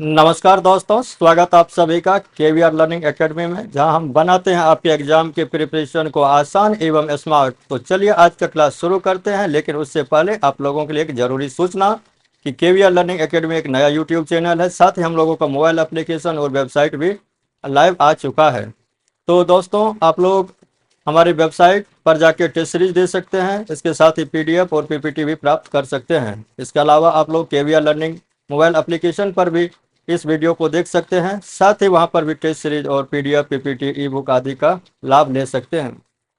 नमस्कार दोस्तों, स्वागत आप सभी का केवीआर लर्निंग एकेडमी में, जहां हम बनाते हैं आपके एग्जाम के प्रिपरेशन को आसान एवं स्मार्ट। तो चलिए आज का क्लास शुरू करते हैं, लेकिन उससे पहले आप लोगों के लिए एक जरूरी सूचना कि केवीआर लर्निंग एकेडमी एक नया यूट्यूब चैनल है। साथ ही हम लोगों का मोबाइल एप्लीकेशन और वेबसाइट भी लाइव आ चुका है। तो दोस्तों, आप लोग हमारी वेबसाइट पर जाके टेस्ट सीरीज दे सकते हैं। इसके साथ ही पीडीएफ और पीपीटी भी प्राप्त कर सकते हैं। इसके अलावा आप लोग केवीआर लर्निंग मोबाइल एप्लीकेशन पर भी इस वीडियो को देख सकते हैं। साथ ही वहां पर भी टेस्ट सीरीज और पीडीएफ पीपीटी ई बुक आदि का लाभ ले सकते हैं।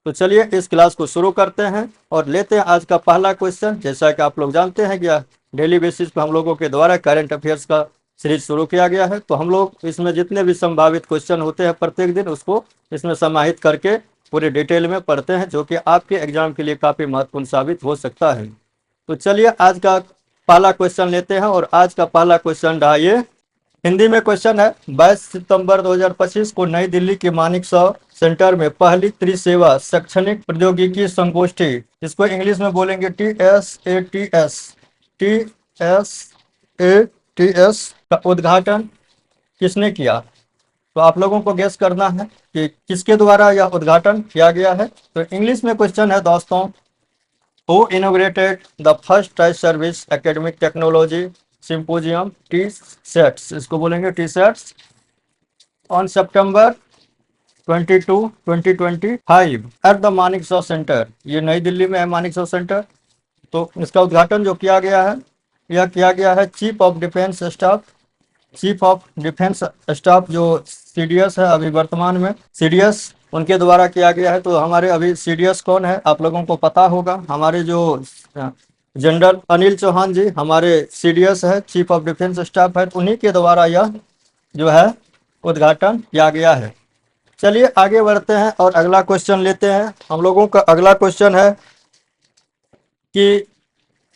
तो चलिए इस क्लास को शुरू करते हैं और लेते हैं आज का पहला क्वेश्चन। जैसा कि आप लोग जानते हैं कि डेली बेसिस पर हम लोगों के द्वारा करंट अफेयर्स का सीरीज शुरू किया गया है। तो हम लोग इसमें जितने भी संभावित क्वेश्चन होते हैं प्रत्येक दिन, उसको इसमें समाहित करके पूरे डिटेल में पढ़ते हैं, जो कि आपके एग्जाम के लिए काफी महत्वपूर्ण साबित हो सकता है। तो चलिए आज का पहला क्वेश्चन लेते हैं और आज का पहला क्वेश्चन रहा ये। हिंदी में क्वेश्चन है, 22 सितंबर 2025 को नई दिल्ली के मानेकशॉ सेंटर में पहली त्रिसेवा शैक्षणिक प्रौद्योगिकी संगोष्ठी, इसको इंग्लिश में बोलेंगे TSATS का उद्घाटन किसने किया। तो आप लोगों को गेस करना है कि किसके द्वारा यह उद्घाटन किया गया है। तो इंग्लिश में क्वेश्चन है दोस्तों, Who inaugurated the first tri service academic technology symposium TSETS, इसको बोलेंगे TSETS, on September 22 2025 at the Manekshaw centre. ये नई दिल्ली में है मानेकशॉ सेंटर। तो इसका उद्घाटन जो किया गया है, यह किया गया है चीफ ऑफ डिफेंस स्टाफ जो सीडीएस है अभी वर्तमान में, सीडीएस उनके द्वारा किया गया है। तो हमारे अभी सीडीएस कौन है आप लोगों को पता होगा, हमारे जो जनरल अनिल चौहान जी हमारे सीडीएस है, चीफ ऑफ डिफेंस स्टाफ है। उन्हीं के द्वारा यह जो है उद्घाटन किया गया है। चलिए आगे बढ़ते हैं और अगला क्वेश्चन लेते हैं। हम लोगों का अगला क्वेश्चन है कि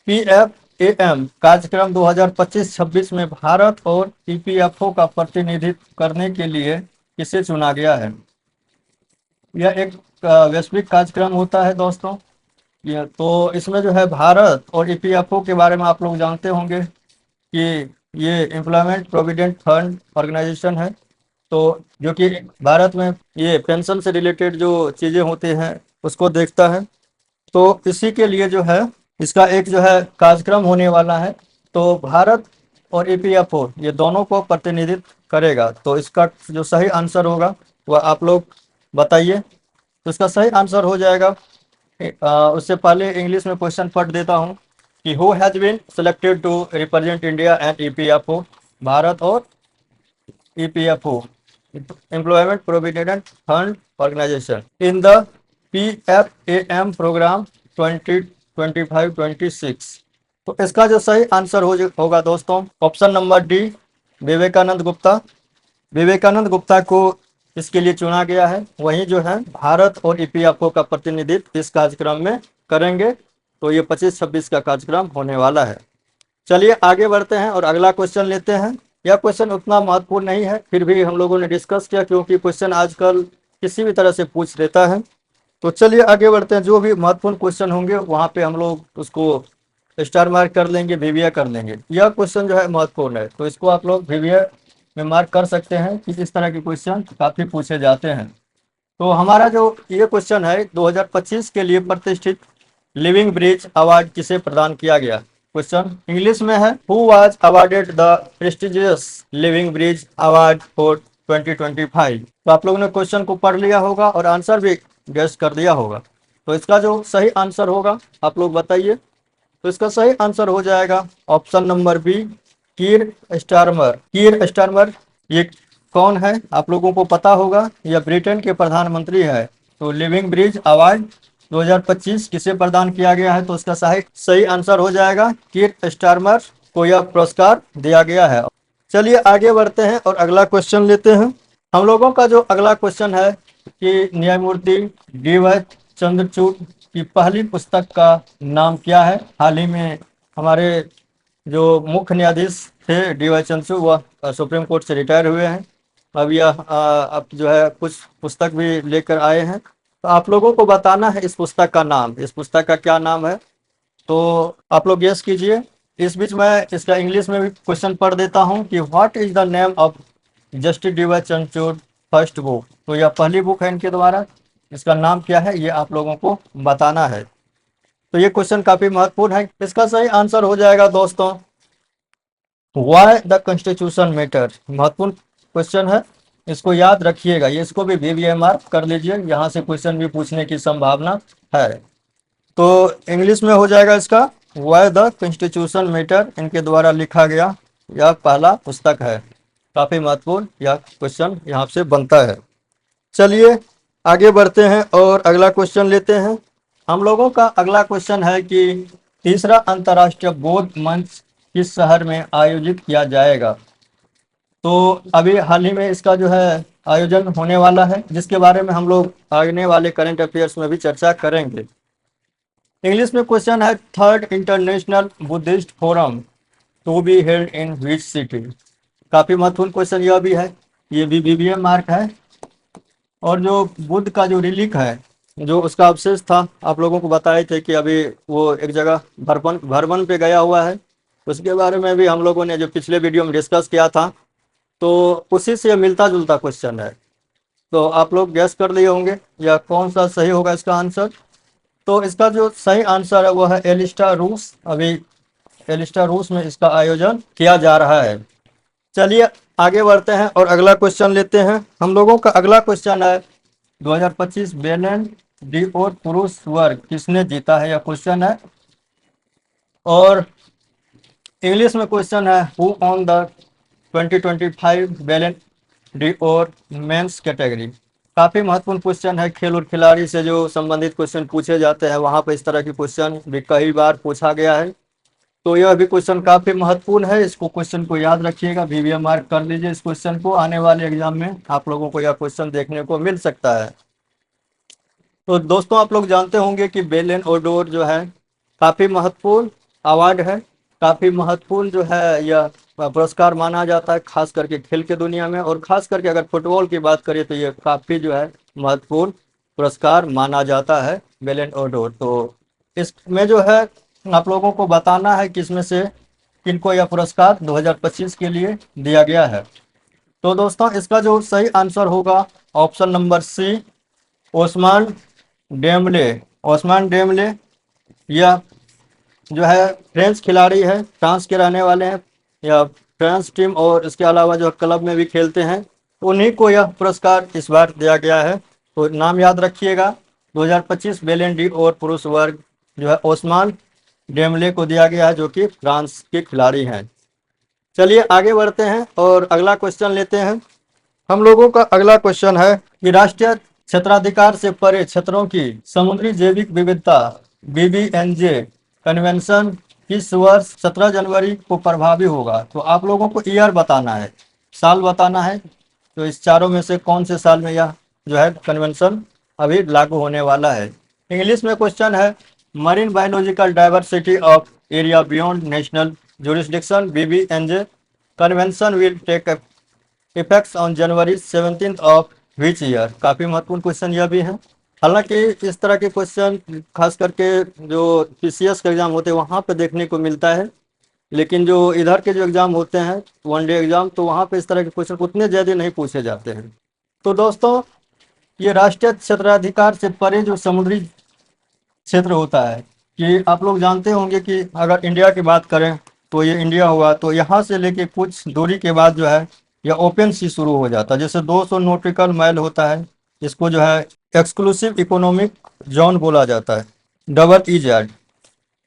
PFAM कार्यक्रम 2025-26 में भारत और EPFO का प्रतिनिधित्व करने के लिए किसे चुना गया है। यह एक वैश्विक कार्यक्रम होता है दोस्तों। यह तो इसमें जो है भारत और EPFO के बारे में आप लोग जानते होंगे कि ये एम्प्लॉयमेंट प्रोविडेंट फंड ऑर्गेनाइजेशन है। तो जो कि भारत में ये पेंशन से रिलेटेड जो चीज़ें होती हैं उसको देखता है। तो इसी के लिए जो है इसका एक जो है कार्यक्रम होने वाला है। तो भारत और EPFO ये दोनों को प्रतिनिधित्व करेगा। तो इसका जो सही आंसर होगा वह आप लोग बताइए। तो इसका सही आंसर हो जाएगा, उससे पहले इंग्लिश में क्वेश्चन पढ़ देता हूँ कि who has been selected to represent India and EPFO, Bharat और EPFO employment provident fund organisation in the PFAM programme 2025-26। तो इसका जो सही आंसर होगा दोस्तों, option number D, Vivekananda Gupta. Vivekananda Gupta को इसके लिए चुना गया है। वहीं जो है भारत और EPFO का प्रतिनिधित्व इस कार्यक्रम में करेंगे। तो ये 25-26 का कार्यक्रम होने वाला है। चलिए आगे बढ़ते हैं और अगला क्वेश्चन लेते हैं। यह क्वेश्चन उतना महत्वपूर्ण नहीं है, फिर भी हम लोगों ने डिस्कस किया क्योंकि क्वेश्चन आजकल किसी भी तरह से पूछ लेता है। तो चलिए आगे बढ़ते हैं। जो भी महत्वपूर्ण क्वेश्चन होंगे वहाँ पे हम लोग उसको स्टार मार्क कर लेंगे, VVA कर लेंगे। यह क्वेश्चन जो है महत्वपूर्ण है, तो इसको आप लोग VVA में मार्क कर सकते हैं कि इस तरह के क्वेश्चन काफ़ी पूछे जाते हैं। तो हमारा जो ये क्वेश्चन है, 2025 के लिए प्रतिष्ठित लिविंग ब्रिज अवार्ड किसे प्रदान किया गया। क्वेश्चन इंग्लिश में है, who was awarded the prestigious living bridge award for 2025। तो आप लोगों ने क्वेश्चन को पढ़ लिया होगा और आंसर भी गेस कर दिया होगा। तो इसका जो सही आंसर होगा आप लोग बताइए। तो इसका सही आंसर हो जाएगा ऑप्शन नंबर बी, कीर स्टारमर। कीर स्टारमर ये कौन है आप लोगों को पता होगा, यह ब्रिटेन के प्रधानमंत्री है। तो लिविंग ब्रिज अवार्ड 2025 किसे प्रदान किया गया है, तो इसका सही आंसर हो जाएगा कीर स्टारमर को यह पुरस्कार दिया गया है। चलिए आगे बढ़ते हैं और अगला क्वेश्चन लेते हैं। हम लोगों का जो अगला क्वेश्चन है कि न्यायमूर्ति DY चंद्रचूड़ की पहली पुस्तक का नाम क्या है। हाल ही में हमारे जो मुख्य न्यायाधीश थे DY चंद्रचूड़, वह सुप्रीम कोर्ट से रिटायर हुए हैं। अब यह अब जो है कुछ पुस्तक भी लेकर आए हैं। तो आप लोगों को बताना है इस पुस्तक का नाम, इस पुस्तक का क्या नाम है। तो आप लोग गेस कीजिए। इस बीच मैं इसका इंग्लिश में भी क्वेश्चन पढ़ देता हूँ कि what is the name of justice D Y Chandrachud first book. तो यह पहली बुक है इनके द्वारा, इसका नाम क्या है ये आप लोगों को बताना है। तो ये क्वेश्चन काफी महत्वपूर्ण है। इसका सही आंसर हो जाएगा दोस्तों वाई द कॉन्स्टिट्यूशन मैटर। महत्वपूर्ण क्वेश्चन है, इसको याद रखिएगा। ये इसको भी VBMR कर लीजिए, यहाँ से क्वेश्चन भी पूछने की संभावना है। तो इंग्लिश में हो जाएगा इसका वाई द कॉन्स्टिट्यूशन मैटर, इनके द्वारा लिखा गया यह पहला पुस्तक है। काफी महत्वपूर्ण यह क्वेश्चन यहाँ से बनता है। चलिए आगे बढ़ते हैं और अगला क्वेश्चन लेते हैं। हम लोगों का अगला क्वेश्चन है कि तीसरा अंतर्राष्ट्रीय बौद्ध मंच किस शहर में आयोजित किया जाएगा। तो अभी हाल ही में इसका जो है आयोजन होने वाला है, जिसके बारे में हम लोग आने वाले करंट अफेयर्स में भी चर्चा करेंगे। इंग्लिश में क्वेश्चन है third international Buddhist forum to be held in which city. काफी महत्वपूर्ण क्वेश्चन यह भी है, ये भी BBM मार्क है। और जो बुद्ध का जो रिलिक है, जो उसका अवशेष था, आप लोगों को बताए थे कि अभी वो एक जगह भरवन पे गया हुआ है। उसके बारे में भी हम लोगों ने जो पिछले वीडियो में डिस्कस किया था, तो उसी से मिलता जुलता क्वेश्चन है। तो आप लोग गैस कर लिए होंगे या कौन सा सही होगा इसका आंसर। तो इसका जो सही आंसर है वो है एलिस्टा रूस। अभी एलिस्टा रूस में इसका आयोजन किया जा रहा है। चलिए आगे बढ़ते हैं और अगला क्वेश्चन लेते हैं। हम लोगों का अगला क्वेश्चन है 2025 बेलन डी और पुरुष वर्ग किसने जीता है, यह क्वेश्चन है। और इंग्लिश में क्वेश्चन है हु ऑन द 2025 बेलन डी और मेंस कैटेगरी। काफी महत्वपूर्ण क्वेश्चन है। खेल और खिलाड़ी से जो संबंधित क्वेश्चन पूछे जाते हैं, वहां पर इस तरह की क्वेश्चन भी कई बार पूछा गया है। तो यह भी क्वेश्चन काफी महत्वपूर्ण है, इसको क्वेश्चन को याद रखिएगा, VBM मार्क कर लीजिए इस क्वेश्चन को। आने वाले एग्जाम में आप लोगों को यह क्वेश्चन देखने को मिल सकता है। तो दोस्तों आप लोग जानते होंगे कि बेल एंड ओडोर जो है काफी महत्वपूर्ण अवार्ड है, काफी महत्वपूर्ण जो है यह पुरस्कार माना जाता है, खास करके खेल के दुनिया में। और खास करके अगर फुटबॉल की बात करें तो यह काफी जो है महत्वपूर्ण पुरस्कार माना जाता है बेल एंड ओडोर। तो इसमें जो है आप लोगों को बताना है कि इसमें से किनको यह पुरस्कार 2025 के लिए दिया गया है। तो दोस्तों इसका जो सही आंसर होगा option number C, Ousmane Dembele. Ousmane Dembele यह जो है फ्रेंच खिलाड़ी है, फ्रांस के रहने वाले हैं। यह फ्रांस टीम और इसके अलावा जो क्लब में भी खेलते हैं, उन्हीं को यह पुरस्कार इस बार दिया गया है। तो नाम याद रखिएगा, 2025 बेलन डी और पुरुष वर्ग जो है ओस्मान डेम्बले को दिया गया है, जो कि फ्रांस के खिलाड़ी हैं। चलिए आगे बढ़ते हैं और अगला क्वेश्चन लेते हैं। हम लोगों का अगला क्वेश्चन है कि राष्ट्रीय क्षेत्राधिकार से परे क्षेत्रों की समुद्री जैविक विविधता BBNJ कन्वेंशन किस वर्ष 17 जनवरी को प्रभावी होगा। तो आप लोगों को ईयर बताना है, साल बताना है। तो इस चारों में से कौन से साल में यह जो है कन्वेंशन अभी लागू होने वाला है। इंग्लिश में क्वेश्चन है marine biological diversity of area beyond national jurisdiction BBNJ convention will take effects on January 17 of which year. काफी महत्वपूर्ण क्वेश्चन यह भी है। हालांकि इस तरह के क्वेश्चन खास करके जो PCS के एग्जाम होते हैं वहां पे देखने को मिलता है, लेकिन जो इधर के जो एग्जाम होते हैं वनडे एग्जाम, तो वहां पे इस तरह के क्वेश्चन उतने ज्यादा नहीं पूछे जाते हैं। तो दोस्तों ये राष्ट्रीय क्षेत्राधिकार से परे जो समुद्री क्षेत्र होता है, कि आप लोग जानते होंगे कि अगर इंडिया की बात करें तो ये इंडिया हुआ, तो यहाँ से लेके कुछ दूरी के बाद जो है यह ओपन सी शुरू हो जाता है। जैसे 200 नॉटिकल माइल होता है, इसको जो है एक्सक्लूसिव इकोनॉमिक जोन बोला जाता है, EEZ।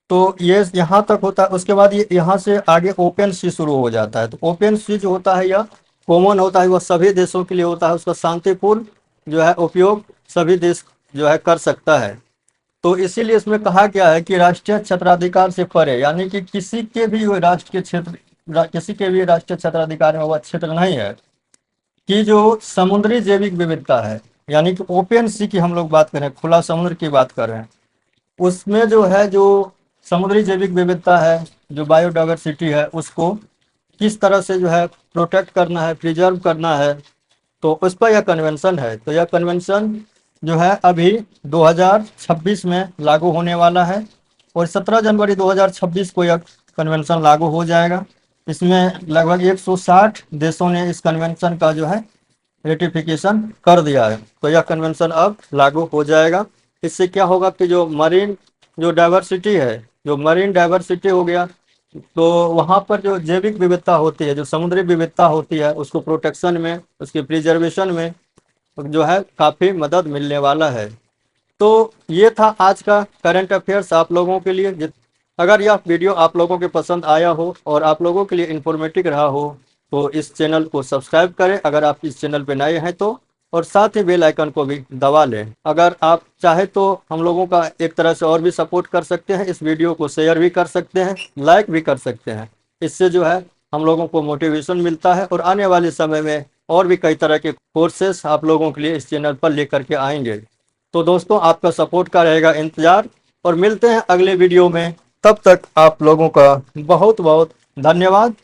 तो ये यहाँ तक होता है, उसके बाद ये यहाँ से आगे ओपन सी शुरू हो जाता है। तो ओपन सी जो होता है यह कॉमन होता है, वह सभी देशों के लिए होता है, उसका शांतिपूर्ण जो है उपयोग सभी देश जो है कर सकता है। तो इसीलिए इसमें कहा गया है कि राष्ट्रीय क्षेत्राधिकार से परे, यानी कि किसी के भी राष्ट्र के क्षेत्र किसी के भी राष्ट्रीय क्षेत्राधिकार में वह क्षेत्र नहीं है कि जो समुद्री जैविक विविधता है, यानी कि ओपन सी की हम लोग बात करें, खुला समुद्र की बात कर रहे हैं, उसमें जो है जो समुद्री जैविक विविधता है, जो बायोडाइवर्सिटी है, उसको किस तरह से जो है प्रोटेक्ट करना है, प्रिजर्व करना है, तो उस पर यह कन्वेंशन है। तो यह कन्वेंशन जो है अभी 2026 में लागू होने वाला है और 17 जनवरी 2026 को यह कन्वेंशन लागू हो जाएगा। इसमें लगभग 160 देशों ने इस कन्वेंशन का जो है रेटिफिकेशन कर दिया है। तो यह कन्वेंशन अब लागू हो जाएगा। इससे क्या होगा कि जो मरीन जो डाइवर्सिटी है, जो मरीन डाइवर्सिटी हो गया, तो वहाँ पर जो जैविक विविधता होती है, जो समुद्री विविधता होती है, उसको प्रोटेक्शन में, उसकी प्रिजर्वेशन में जो है काफ़ी मदद मिलने वाला है। तो ये था आज का करंट अफेयर्स आप लोगों के लिए। अगर यह वीडियो आप लोगों के पसंद आया हो और आप लोगों के लिए इन्फॉर्मेटिव रहा हो तो इस चैनल को सब्सक्राइब करें अगर आप इस चैनल पर नए हैं तो, और साथ ही बेल आइकन को भी दबा लें। अगर आप चाहे तो हम लोगों का एक तरह से और भी सपोर्ट कर सकते हैं, इस वीडियो को शेयर भी कर सकते हैं, लाइक भी कर सकते हैं। इससे जो है हम लोगों को मोटिवेशन मिलता है और आने वाले समय में और भी कई तरह के कोर्सेस आप लोगों के लिए इस चैनल पर लेकर के आएंगे। तो दोस्तों आपका सपोर्ट का रहेगा इंतजार, और मिलते हैं अगले वीडियो में। तब तक आप लोगों का बहुत बहुत धन्यवाद।